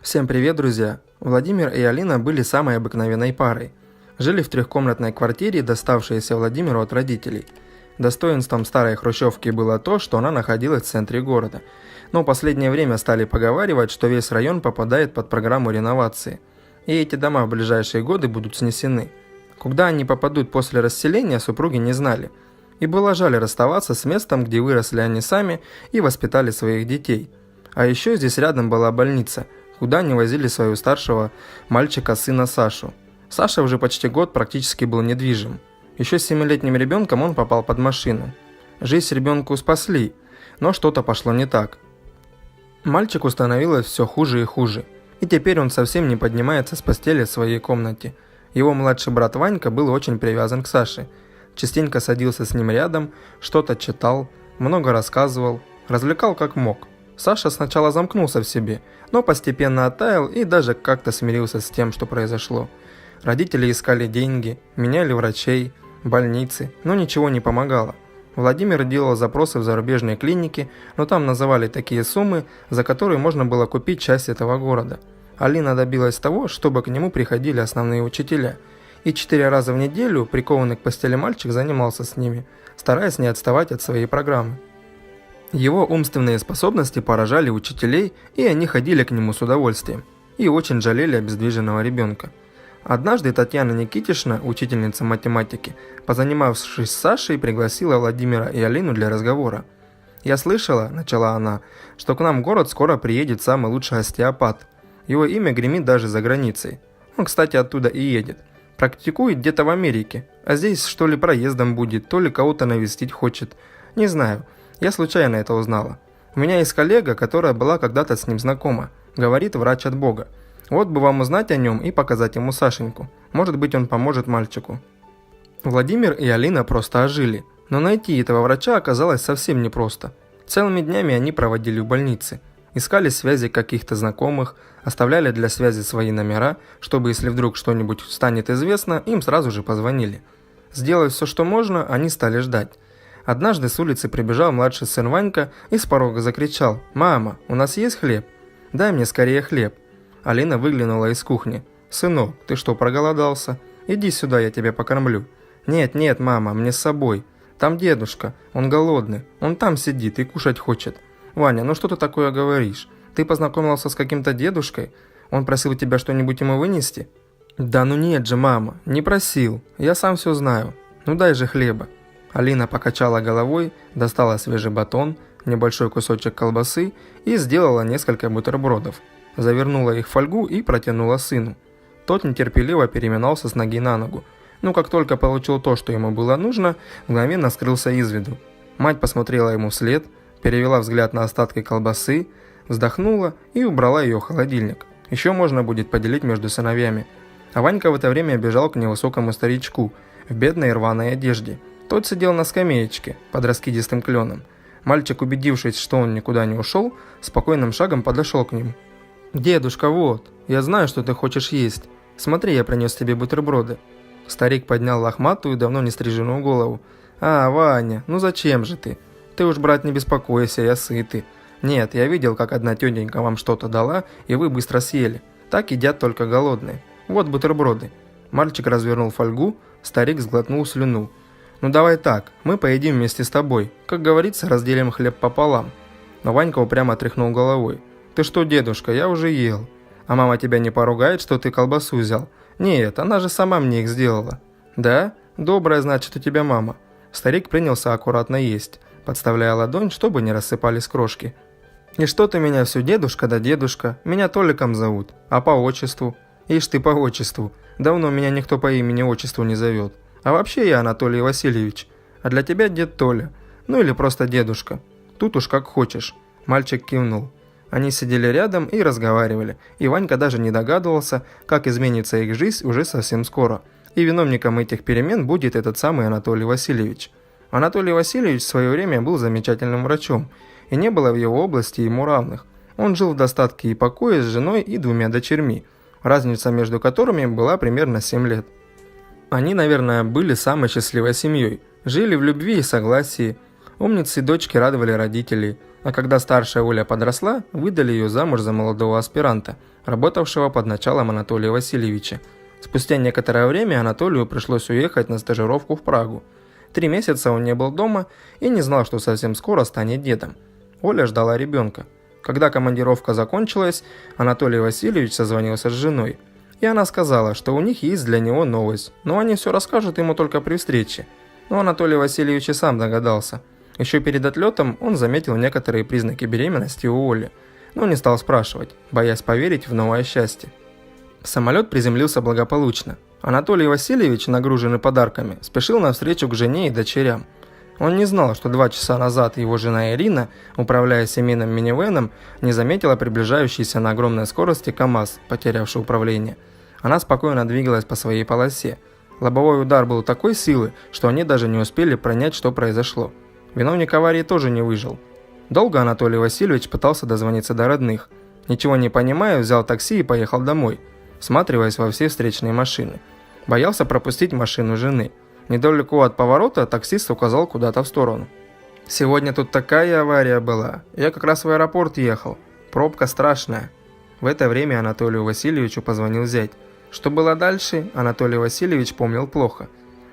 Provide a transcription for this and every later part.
Всем привет, друзья! Владимир и Алина были самой обыкновенной парой. Жили в трехкомнатной квартире, доставшейся Владимиру от родителей. Достоинством старой хрущевки было то, что она находилась в центре города. Но в последнее время стали поговаривать, что весь район попадает под программу реновации. И эти дома в ближайшие годы будут снесены. Куда они попадут после расселения, супруги не знали. И было жаль расставаться с местом, где выросли они сами и воспитали своих детей. А еще здесь рядом была больница, куда они возили своего старшего мальчика, сына Сашу. Саша уже почти год практически был недвижим. Еще с 7-летним ребенком он попал под машину. Жизнь ребенку спасли, но что-то пошло не так. Мальчику становилось все хуже и хуже, и теперь он совсем не поднимается с постели в своей комнате. Его младший брат Ванька был очень привязан к Саше. Частенько садился с ним рядом, что-то читал, много рассказывал, развлекал как мог. Саша сначала замкнулся в себе, но постепенно оттаял и даже как-то смирился с тем, что произошло. Родители искали деньги, меняли врачей, больницы, но ничего не помогало. Владимир делал запросы в зарубежные клиники, но там называли такие суммы, за которые можно было купить часть этого города. Алина добилась того, чтобы к нему приходили основные учителя, и 4 раза в неделю прикованный к постели мальчик занимался с ними, стараясь не отставать от своей программы. Его умственные способности поражали учителей, и они ходили к нему с удовольствием, и очень жалели обездвиженного ребенка. Однажды Татьяна Никитишна, учительница математики, позанимавшись с Сашей, пригласила Владимира и Алину для разговора. «Я слышала, – начала она, – что к нам в город скоро приедет самый лучший остеопат. Его имя гремит даже за границей. Он, кстати, оттуда и едет. Практикует где-то в Америке, а здесь что ли проездом будет, то ли кого-то навестить хочет. Не знаю. Я случайно это узнала. У меня есть коллега, которая была когда-то с ним знакома. Говорит, врач от Бога. Вот бы вам узнать о нем и показать ему Сашеньку. Может быть, он поможет мальчику». Владимир и Алина просто ожили. Но найти этого врача оказалось совсем непросто. Целыми днями они проводили в больнице. Искали связи каких-то знакомых, оставляли для связи свои номера, чтобы если вдруг что-нибудь станет известно, им сразу же позвонили. Сделав все, что можно, они стали ждать. Однажды с улицы прибежал младший сын Ванька и с порога закричал: «Мама, у нас есть хлеб? Дай мне скорее хлеб». Алина выглянула из кухни. «Сынок, ты что, проголодался? Иди сюда, я тебя покормлю». «Нет, мама, мне с собой. Там дедушка, он голодный, он там сидит и кушать хочет». «Ваня, ну что ты такое говоришь? Ты познакомился с каким-то дедушкой? Он просил тебя что-нибудь ему вынести?» «Да ну нет же, мама, не просил, я сам все знаю. Ну дай же хлеба». Алина покачала головой, достала свежий батон, небольшой кусочек колбасы и сделала несколько бутербродов. Завернула их в фольгу и протянула сыну. Тот нетерпеливо переминался с ноги на ногу, но как только получил то, что ему было нужно, мгновенно скрылся из виду. Мать посмотрела ему вслед, перевела взгляд на остатки колбасы, вздохнула и убрала ее в холодильник. Еще можно будет поделить между сыновьями. А Ванька в это время бежал к невысокому старичку в бедной рваной одежде. Тот сидел на скамеечке под раскидистым кленом. Мальчик, убедившись, что он никуда не ушел, спокойным шагом подошел к нему. «Дедушка, вот, я знаю, что ты хочешь есть. Смотри, я принес тебе бутерброды». Старик поднял лохматую, давно не стриженную голову. «А, Ваня, ну зачем же ты? Ты уж, брат, не беспокойся, я сытый. Нет, я видел, как одна тетенька вам что-то дала, и вы быстро съели. Так едят только голодные. Вот бутерброды». Мальчик развернул фольгу, старик сглотнул слюну. «Ну давай так, мы поедим вместе с тобой. Как говорится, разделим хлеб пополам». Но Ванька упрямо тряхнул головой. «Ты что, дедушка, я уже ел. А мама тебя не поругает, что ты колбасу взял? Нет, она же сама мне их сделала». «Да? Добрая, значит, у тебя мама». Старик принялся аккуратно есть, подставляя ладонь, чтобы не рассыпались крошки. «И что ты меня все дедушка да дедушка? Меня Толиком зовут. А по отчеству?» «Ишь ты по отчеству. Давно меня никто по имени-отчеству не зовет. А вообще я Анатолий Васильевич. А для тебя дед Толя. Ну или просто дедушка. Тут уж как хочешь». Мальчик кивнул. Они сидели рядом и разговаривали, и Ванька даже не догадывался, как изменится их жизнь уже совсем скоро. И виновником этих перемен будет этот самый Анатолий Васильевич. Анатолий Васильевич в свое время был замечательным врачом, и не было в его области ему равных. Он жил в достатке и покое с женой и 2 дочерьми, разница между которыми была примерно 7 лет. Они, наверное, были самой счастливой семьей, жили в любви и согласии. Умницы и дочки радовали родителей. А когда старшая Оля подросла, выдали ее замуж за молодого аспиранта, работавшего под началом Анатолия Васильевича. Спустя некоторое время Анатолию пришлось уехать на стажировку в Прагу. 3 месяца он не был дома и не знал, что совсем скоро станет дедом. Оля ждала ребенка. Когда командировка закончилась, Анатолий Васильевич созвонился с женой. И она сказала, что у них есть для него новость, но они все расскажут ему только при встрече. Но Анатолий Васильевич и сам догадался. Еще перед отлетом он заметил некоторые признаки беременности у Оли, но не стал спрашивать, боясь поверить в новое счастье. Самолет приземлился благополучно. Анатолий Васильевич, нагруженный подарками, спешил навстречу к жене и дочерям. Он не знал, что 2 часа назад его жена Ирина, управляя семейным минивэном, не заметила приближающийся на огромной скорости КАМАЗ, потерявший управление. Она спокойно двигалась по своей полосе. Лобовой удар был такой силы, что они даже не успели понять, что произошло. Виновник аварии тоже не выжил. Долго Анатолий Васильевич пытался дозвониться до родных. Ничего не понимая, взял такси и поехал домой, всматриваясь во все встречные машины. Боялся пропустить машину жены. Недалеко от поворота таксист указал куда-то в сторону. «Сегодня тут такая авария была. Я как раз в аэропорт ехал. Пробка страшная». В это время Анатолию Васильевичу позвонил зять. Что было дальше, Анатолий Васильевич помнил плохо.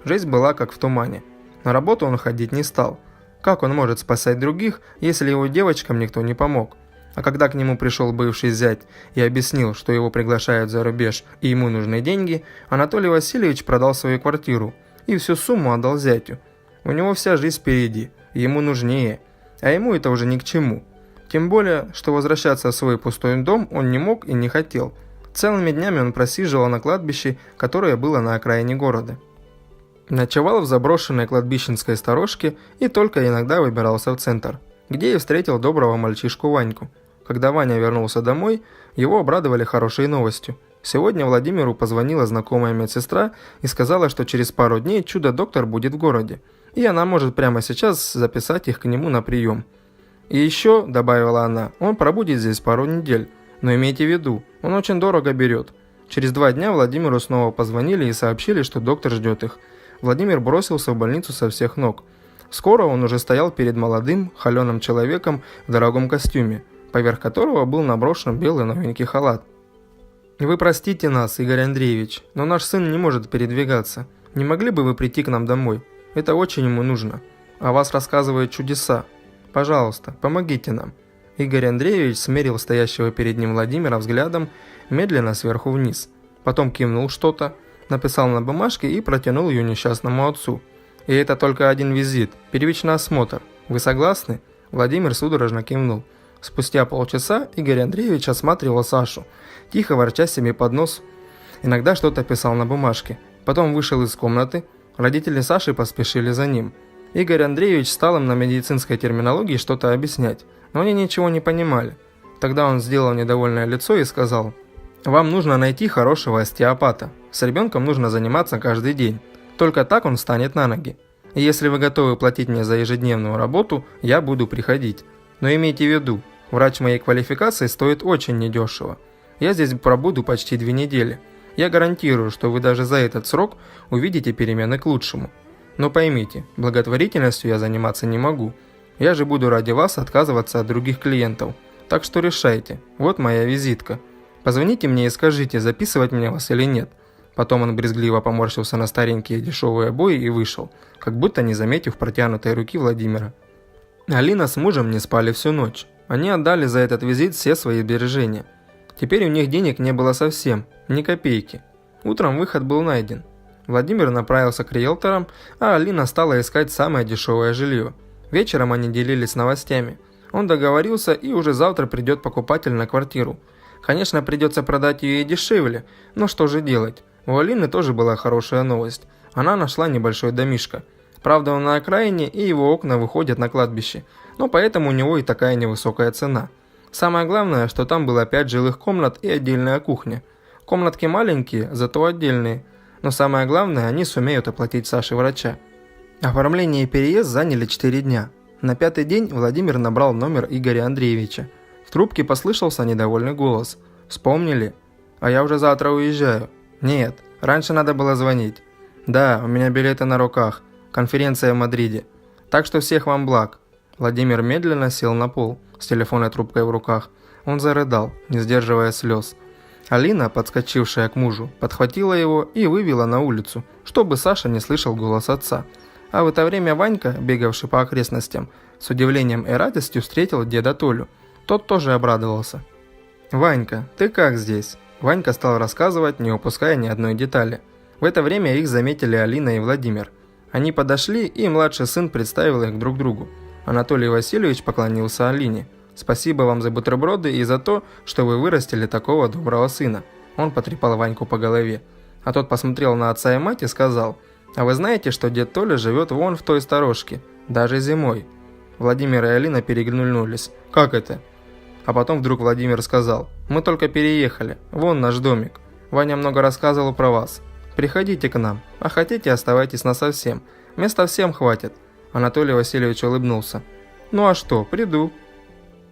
Жизнь была как в тумане. На работу он ходить не стал. Как он может спасать других, если его девочкам никто не помог? А когда к нему пришел бывший зять и объяснил, что его приглашают за рубеж и ему нужны деньги, Анатолий Васильевич продал свою квартиру и всю сумму отдал зятю. У него вся жизнь впереди, ему нужнее, а ему это уже ни к чему. Тем более, что возвращаться в свой пустой дом он не мог и не хотел. Целыми днями он просиживал на кладбище, которое было на окраине города. Ночевал в заброшенной кладбищенской сторожке и только иногда выбирался в центр, где и встретил доброго мальчишку Ваньку. Когда Ваня вернулся домой, его обрадовали хорошей новостью. Сегодня Владимиру позвонила знакомая медсестра и сказала, что через пару дней чудо-доктор будет в городе, и она может прямо сейчас записать их к нему на прием. «И еще», – добавила она, – «он пробудет здесь пару недель, но имейте в виду, он очень дорого берет». Через 2 дня Владимиру снова позвонили и сообщили, что доктор ждет их. Владимир бросился в больницу со всех ног. Скоро он уже стоял перед молодым, холеным человеком в дорогом костюме, поверх которого был наброшен белый новенький халат. «Вы простите нас, Игорь Андреевич, но наш сын не может передвигаться. Не могли бы вы прийти к нам домой? Это очень ему нужно. О вас рассказывают чудеса. Пожалуйста, помогите нам». Игорь Андреевич смерил стоящего перед ним Владимира взглядом медленно сверху вниз. Потом кивнул что-то, написал на бумажке и протянул ее несчастному отцу. «И это только один визит, первичный осмотр. Вы согласны?» Владимир судорожно кивнул. Спустя полчаса Игорь Андреевич осматривал Сашу, тихо ворча себе под нос. Иногда что-то писал на бумажке. Потом вышел из комнаты. Родители Саши поспешили за ним. Игорь Андреевич стал им на медицинской терминологии что-то объяснять, но они ничего не понимали. Тогда он сделал недовольное лицо и сказал: «Вам нужно найти хорошего остеопата. С ребенком нужно заниматься каждый день. Только так он встанет на ноги. И если вы готовы платить мне за ежедневную работу, я буду приходить. Но имейте в виду, врач моей квалификации стоит очень недешево. Я здесь пробуду почти 2 недели. Я гарантирую, что вы даже за этот срок увидите перемены к лучшему. Но поймите, благотворительностью я заниматься не могу. Я же буду ради вас отказываться от других клиентов. Так что решайте. Вот моя визитка. Позвоните мне и скажите, записывать мне вас или нет». Потом он брезгливо поморщился на старенькие дешевые обои и вышел, как будто не заметив протянутой руки Владимира. Алина с мужем не спали всю ночь. Они отдали за этот визит все свои сбережения. Теперь у них денег не было совсем, ни копейки. Утром выход был найден. Владимир направился к риэлторам, а Алина стала искать самое дешевое жилье. Вечером они делились новостями. Он договорился, и уже завтра придет покупатель на квартиру. Конечно, придется продать ее и дешевле, но что же делать? У Алины тоже была хорошая новость. Она нашла небольшой домишко. Правда, он на окраине, и его окна выходят на кладбище, но поэтому у него и такая невысокая цена. Самое главное, что там было 5 жилых комнат и отдельная кухня. Комнатки маленькие, зато отдельные. Но самое главное, они сумеют оплатить Саше врача. Оформление и переезд заняли 4 дня. На 5-й день Владимир набрал номер Игоря Андреевича. В трубке послышался недовольный голос. «Вспомнили? А я уже завтра уезжаю». «Нет, раньше надо было звонить». «Да, у меня билеты на руках. Конференция в Мадриде. Так что всех вам благ». Владимир медленно сел на пол, с телефонной трубкой в руках. Он зарыдал, не сдерживая слез. Алина, подскочившая к мужу, подхватила его и вывела на улицу, чтобы Саша не слышал голос отца. А в это время Ванька, бегавший по окрестностям, с удивлением и радостью встретил деда Толю. Тот тоже обрадовался. «Ванька, ты как здесь?» Ванька стал рассказывать, не упуская ни одной детали. В это время их заметили Алина и Владимир. Они подошли, и младший сын представил их друг другу. Анатолий Васильевич поклонился Алине. «Спасибо вам за бутерброды и за то, что вы вырастили такого доброго сына». Он потрепал Ваньку по голове. А тот посмотрел на отца и мать и сказал: «А вы знаете, что дед Толя живет вон в той сторожке, даже зимой?» Владимир и Алина переглянулись. «Как это?» А потом вдруг Владимир сказал: «Мы только переехали, вон наш домик. Ваня много рассказывал про вас. Приходите к нам, а хотите, оставайтесь насовсем. Места всем хватит». Анатолий Васильевич улыбнулся. «Ну а что, приду».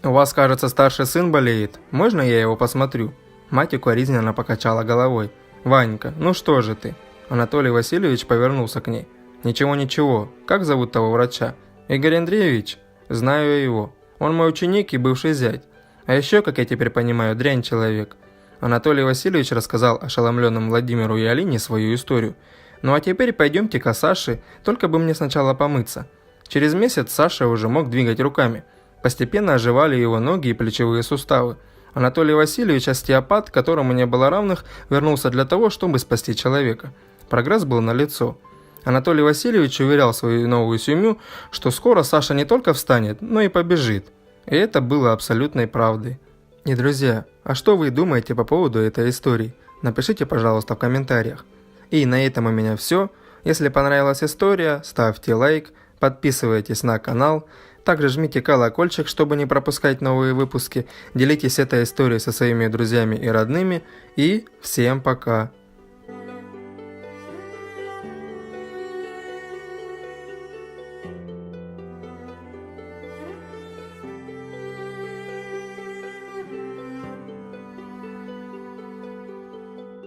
«У вас, кажется, старший сын болеет. Можно я его посмотрю?» Мать укоризненно покачала головой. «Ванька, ну что же ты?» Анатолий Васильевич повернулся к ней. «Ничего. Как зовут того врача?» «Игорь Андреевич?» «Знаю я его. Он мой ученик и бывший зять. А еще, как я теперь понимаю, дрянь человек». Анатолий Васильевич рассказал ошеломленным Владимиру и Алине свою историю. «Ну а теперь пойдемте к Саше, только бы мне сначала помыться». Через месяц Саша уже мог двигать руками. Постепенно оживали его ноги и плечевые суставы. Анатолий Васильевич, остеопат, которому не было равных, вернулся для того, чтобы спасти человека. Прогресс был налицо. Анатолий Васильевич уверял свою новую семью, что скоро Саша не только встанет, но и побежит. И это было абсолютной правдой. И, друзья, а что вы думаете по поводу этой истории? Напишите, пожалуйста, в комментариях. И на этом у меня все. Если понравилась история, ставьте лайк, подписывайтесь на канал. Также жмите колокольчик, чтобы не пропускать новые выпуски. Делитесь этой историей со своими друзьями и родными. И всем пока!